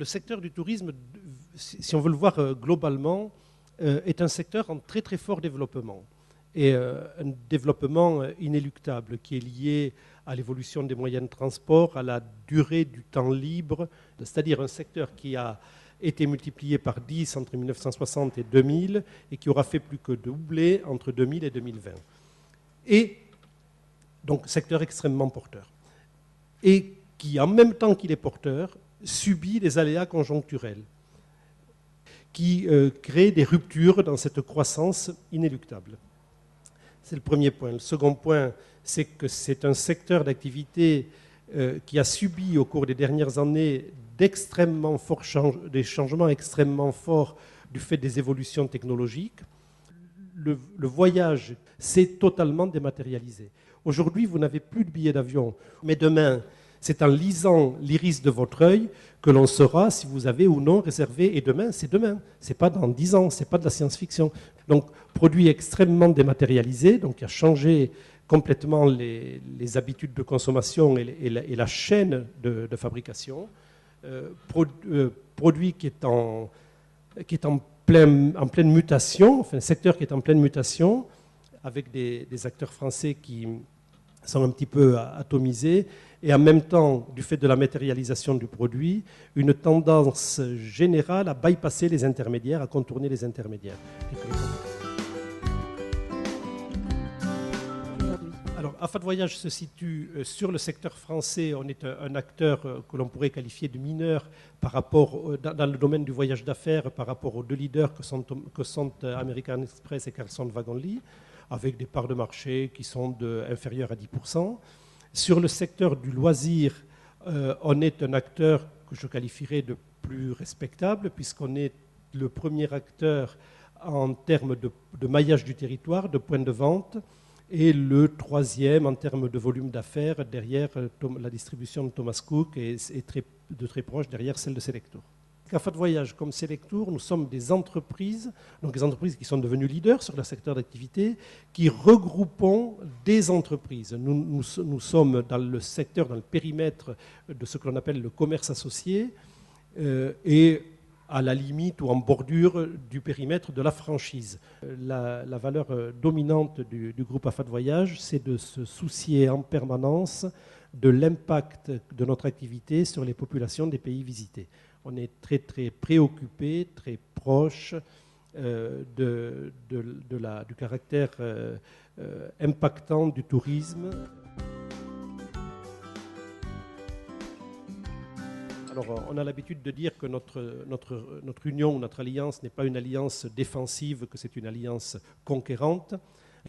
le secteur du tourisme, si on veut le voir globalement, est un secteur en très très fort développement. Et un développement inéluctable qui est lié à l'évolution des moyens de transport, à la durée du temps libre, c'est-à-dire un secteur qui a été multiplié par 10 entre 1960 et 2000 et qui aura fait plus que doubler entre 2000 et 2020. Et donc, secteur extrêmement porteur. Et qui, en même temps qu'il est porteur, subit les aléas conjoncturels, qui créent des ruptures dans cette croissance inéluctable. C'est le premier point. Le second point, c'est que c'est un secteur d'activité qui a subi au cours des dernières années des changements extrêmement forts du fait des évolutions technologiques. Le voyage s'est totalement dématérialisé. Aujourd'hui, vous n'avez plus de billets d'avion, mais demain, c'est en lisant l'iris de votre œil que l'on saura si vous avez ou non réservé. Et demain, c'est pas dans 10 ans, c'est pas de la science-fiction. Donc, produit extrêmement dématérialisé, donc qui a changé complètement les habitudes de consommation et la chaîne de fabrication. Produit qui est en pleine mutation, enfin un secteur qui est en pleine mutation, avec des acteurs français qui sont un petit peu atomisés, et en même temps, du fait de la matérialisation du produit, une tendance générale à bypasser les intermédiaires, à contourner les intermédiaires. Alors, AFAT Voyage se situe sur le secteur français. On est un acteur que l'on pourrait qualifier de mineur par rapport, dans le domaine du voyage d'affaires par rapport aux deux leaders que sont American Express et Carlson Wagonlit, avec des parts de marché qui sont inférieures à 10%. Sur le secteur du loisir, on est un acteur que je qualifierais de plus respectable, puisqu'on est le premier acteur en termes de maillage du territoire, de points de vente, et le troisième en termes de volume d'affaires derrière la distribution de Thomas Cook et de très proche derrière celle de Selectour. AFAT Voyage comme Selectour, nous sommes des entreprises, donc des entreprises qui sont devenues leaders sur le secteur d'activité, qui regroupons des entreprises. Nous sommes dans le secteur, dans le périmètre de ce que l'on appelle le commerce associé et à la limite ou en bordure du périmètre de la franchise. La valeur dominante du groupe AFAT Voyage, c'est de se soucier en permanence de l'impact de notre activité sur les populations des pays visités. On est très, très préoccupé, très proche du caractère impactant du tourisme. Alors, on a l'habitude de dire que notre union, notre alliance n'est pas une alliance défensive, que c'est une alliance conquérante.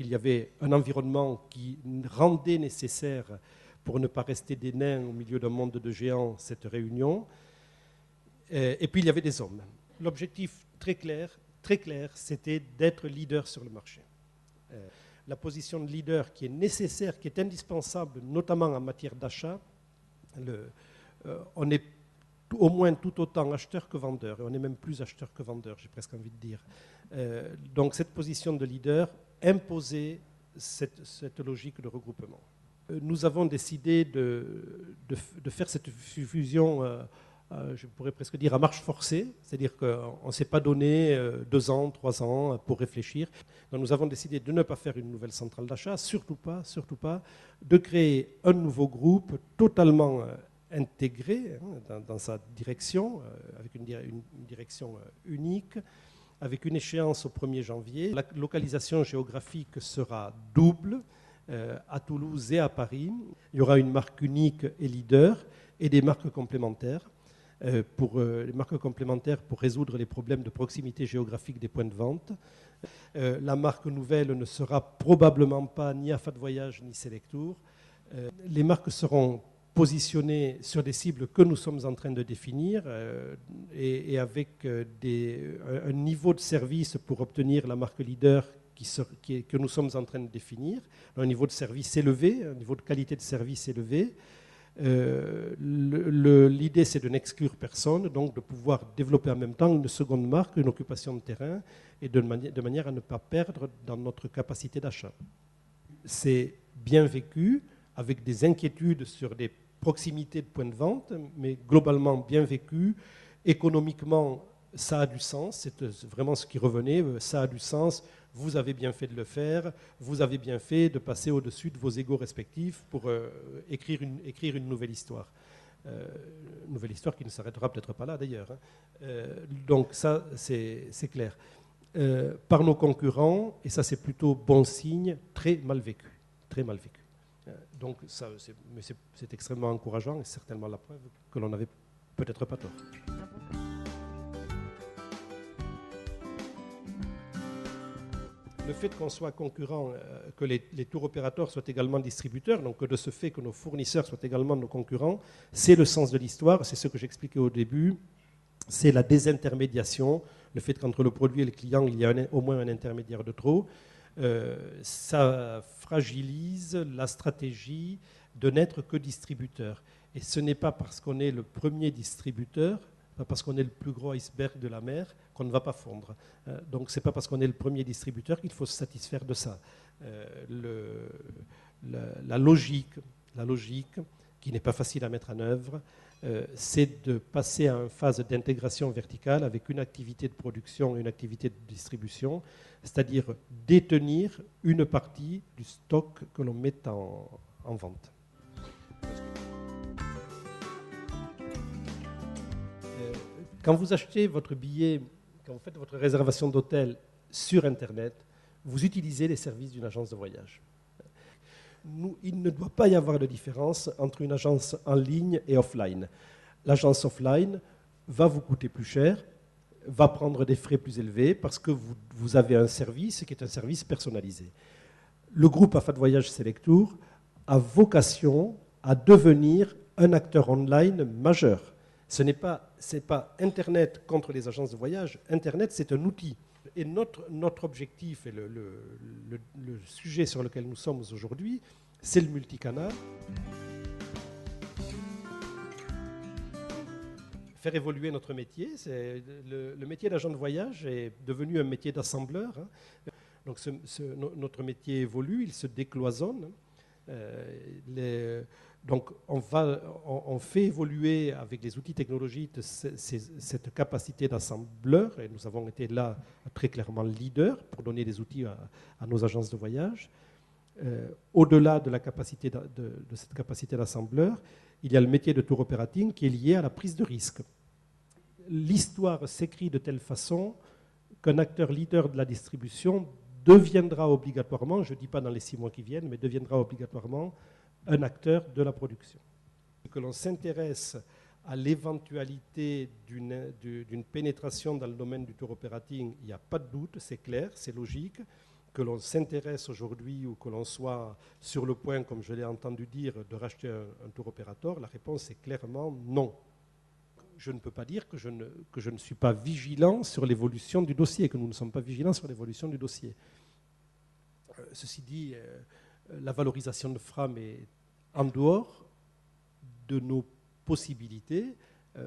Il y avait un environnement qui rendait nécessaire, pour ne pas rester des nains au milieu d'un monde de géants, cette réunion. Et puis, il y avait des hommes. L'objectif très clair, c'était d'être leader sur le marché. La position de leader qui est nécessaire, qui est indispensable, notamment en matière d'achat, on est au moins tout autant acheteur que vendeur, et on est même plus acheteur que vendeur, j'ai presque envie de dire. Donc cette position de leader imposait cette logique de regroupement. Nous avons décidé de faire cette fusion, je pourrais presque dire à marche forcée, c'est-à-dire qu'on ne s'est pas donné 2 ans, 3 ans pour réfléchir. Donc nous avons décidé de ne pas faire une nouvelle centrale d'achat, surtout pas, de créer un nouveau groupe totalement intégré dans sa direction, avec une direction unique, avec une échéance au 1er janvier. La localisation géographique sera double, à Toulouse et à Paris. Il y aura une marque unique et leader et des marques complémentaires. Les marques complémentaires pour résoudre les problèmes de proximité géographique des points de vente. La marque nouvelle ne sera probablement pas ni AFAT Voyage ni Selectour. Les marques seront positionnées sur des cibles que nous sommes en train de définir et avec un niveau de service pour obtenir la marque leader que nous sommes en train de définir. Un niveau de service élevé, un niveau de qualité de service élevé. L'idée, c'est de n'exclure personne, donc de pouvoir développer en même temps une seconde marque, une occupation de terrain, et de manière à ne pas perdre dans notre capacité d'achat. C'est bien vécu, avec des inquiétudes sur des proximités de points de vente, mais globalement bien vécu, Économiquement, ça a du sens, c'est vraiment ce qui revenait, ça a du sens, vous avez bien fait de le faire, vous avez bien fait de passer au-dessus de vos égos respectifs pour écrire une nouvelle histoire. Une nouvelle histoire qui ne s'arrêtera peut-être pas là d'ailleurs. Donc ça, c'est clair. Par nos concurrents, et ça c'est plutôt bon signe, très mal vécu. Très mal vécu. Donc ça, c'est extrêmement encourageant et certainement la preuve que l'on n'avait peut-être pas tort. Le fait qu'on soit concurrent, que les tours opérateurs soient également distributeurs, donc que de ce fait que nos fournisseurs soient également nos concurrents, c'est le sens de l'histoire, c'est ce que j'expliquais au début, c'est la désintermédiation, le fait qu'entre le produit et le client, il y a au moins un intermédiaire de trop. Ça fragilise la stratégie de n'être que distributeur. Et ce n'est pas parce qu'on est le premier distributeur, pas parce qu'on est le plus gros iceberg de la mer, qu'on ne va pas fondre. Donc ce n'est pas parce qu'on est le premier distributeur qu'il faut se satisfaire de ça. La logique, qui n'est pas facile à mettre en œuvre, c'est de passer à une phase d'intégration verticale avec une activité de production et une activité de distribution, c'est-à-dire détenir une partie du stock que l'on met en vente. Quand vous achetez votre billet, quand vous faites votre réservation d'hôtel sur Internet, vous utilisez les services d'une agence de voyage. Il ne doit pas y avoir de différence entre une agence en ligne et offline. L'agence offline va vous coûter plus cher, va prendre des frais plus élevés parce que vous avez un service qui est un service personnalisé. Le groupe AFA de Voyage Selectour a vocation à devenir un acteur online majeur. Ce n'est pas Internet contre les agences de voyage. Internet, c'est un outil. Et notre objectif et le sujet sur lequel nous sommes aujourd'hui, c'est le multicanal. Faire évoluer notre métier. Le métier d'agent de voyage est devenu un métier d'assembleur. Donc notre métier évolue, il se décloisonne. Donc on fait évoluer avec les outils technologiques cette capacité d'assembleur, et nous avons été là très clairement leader pour donner des outils à nos agences de voyage. Au-delà de cette capacité d'assembleur, il y a le métier de tour operating qui est lié à la prise de risque. L'histoire s'écrit de telle façon qu'un acteur leader de la distribution deviendra obligatoirement, je ne dis pas dans les 6 mois qui viennent, mais deviendra obligatoirement un acteur de la production. Que l'on s'intéresse à l'éventualité d'une pénétration dans le domaine du tour operating, il n'y a pas de doute, c'est clair, c'est logique. Que l'on s'intéresse aujourd'hui ou que l'on soit sur le point, comme je l'ai entendu dire, de racheter un tour opérateur, la réponse est clairement non. Je ne peux pas dire que je ne suis pas vigilant sur l'évolution du dossier, que nous ne sommes pas vigilants sur l'évolution du dossier. Ceci dit, la valorisation de Fram est en dehors de nos possibilités,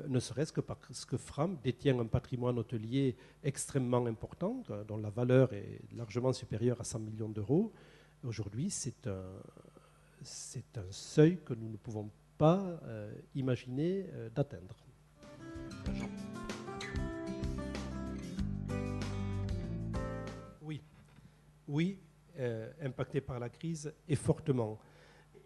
ne serait-ce que parce que Fram détient un patrimoine hôtelier extrêmement important, dont la valeur est largement supérieure à 100 millions d'euros. Aujourd'hui, c'est un seuil que nous ne pouvons pas imaginer d'atteindre. Oui, impacté par la crise et fortement.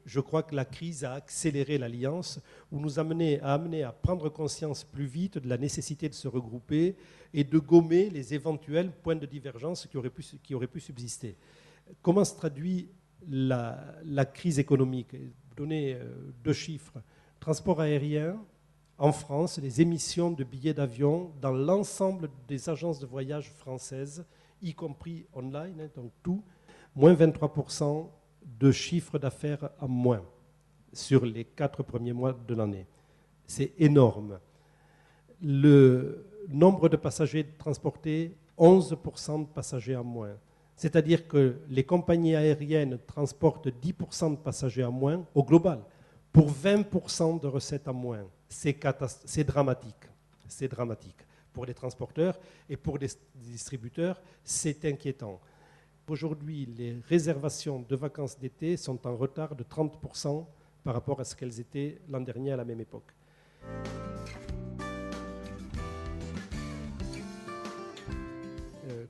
Je crois que la crise a accéléré l'alliance, ou nous a amené à prendre conscience plus vite de la nécessité de se regrouper et de gommer les éventuels points de divergence qui auraient pu subsister. Comment se traduit la crise économique? Donner 2 chiffres. Transport aérien, en France, les émissions de billets d'avion dans l'ensemble des agences de voyage françaises, y compris online, donc tout, moins 23% de chiffre d'affaires en moins sur les 4 premiers mois de l'année. C'est énorme. Le nombre de passagers transportés, 11% de passagers en moins. C'est-à-dire que les compagnies aériennes transportent 10% de passagers en moins au global, pour 20% de recettes en moins. C'est dramatique. C'est dramatique. Pour les transporteurs et pour les distributeurs, c'est inquiétant. Aujourd'hui, les réservations de vacances d'été sont en retard de 30% par rapport à ce qu'elles étaient l'an dernier à la même époque.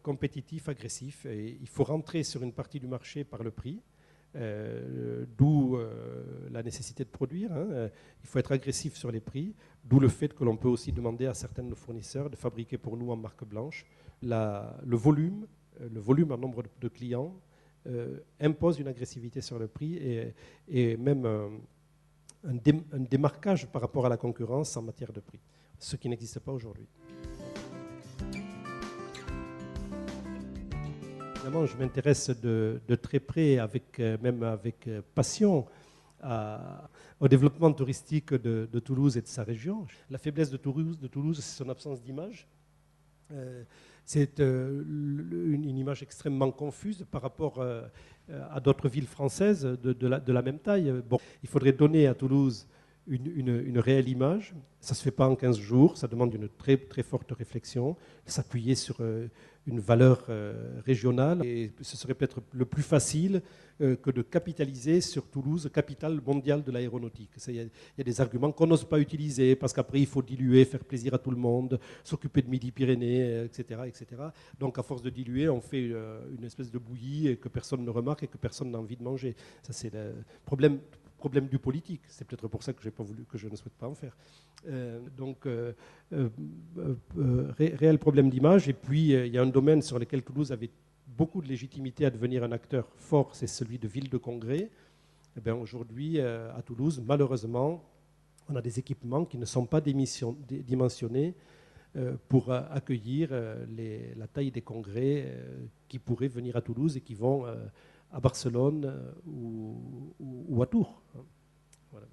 compétitif, agressif. Et il faut rentrer sur une partie du marché par le prix, d'où la nécessité de produire. Hein. Il faut être agressif sur les prix, d'où le fait que l'on peut aussi demander à certains de nos fournisseurs de fabriquer pour nous en marque blanche. Le volume en nombre de clients impose une agressivité sur le prix et même un démarquage par rapport à la concurrence en matière de prix, ce qui n'existe pas aujourd'hui. Évidemment, je m'intéresse de très près, même avec passion, au développement touristique de Toulouse et de sa région. La faiblesse de Toulouse, c'est son absence d'image. C'est une image extrêmement confuse par rapport à d'autres villes françaises de la même taille. Bon, il faudrait donner à Toulouse une réelle image. Ça ne se fait pas en 15 jours, ça demande une très, très forte réflexion, s'appuyer sur une valeur régionale. Et ce serait peut-être le plus facile que de capitaliser sur Toulouse, capitale mondiale de l'aéronautique. Il y a des arguments qu'on n'ose pas utiliser, parce qu'après il faut diluer, faire plaisir à tout le monde, s'occuper de Midi-Pyrénées, etc., etc. Donc à force de diluer, on fait une espèce de bouillie et que personne ne remarque et que personne n'a envie de manger. Ça, c'est le problème du politique. C'est peut-être pour ça que je ne souhaite pas en faire. Réel problème d'image. Et puis, il y a un domaine sur lequel Toulouse avait beaucoup de légitimité à devenir un acteur fort, c'est celui de ville de congrès. Eh bien, aujourd'hui, à Toulouse, malheureusement, on a des équipements qui ne sont pas dimensionnés pour accueillir la taille des congrès qui pourraient venir à Toulouse et qui vont à Barcelone ou à Tours. Voilà.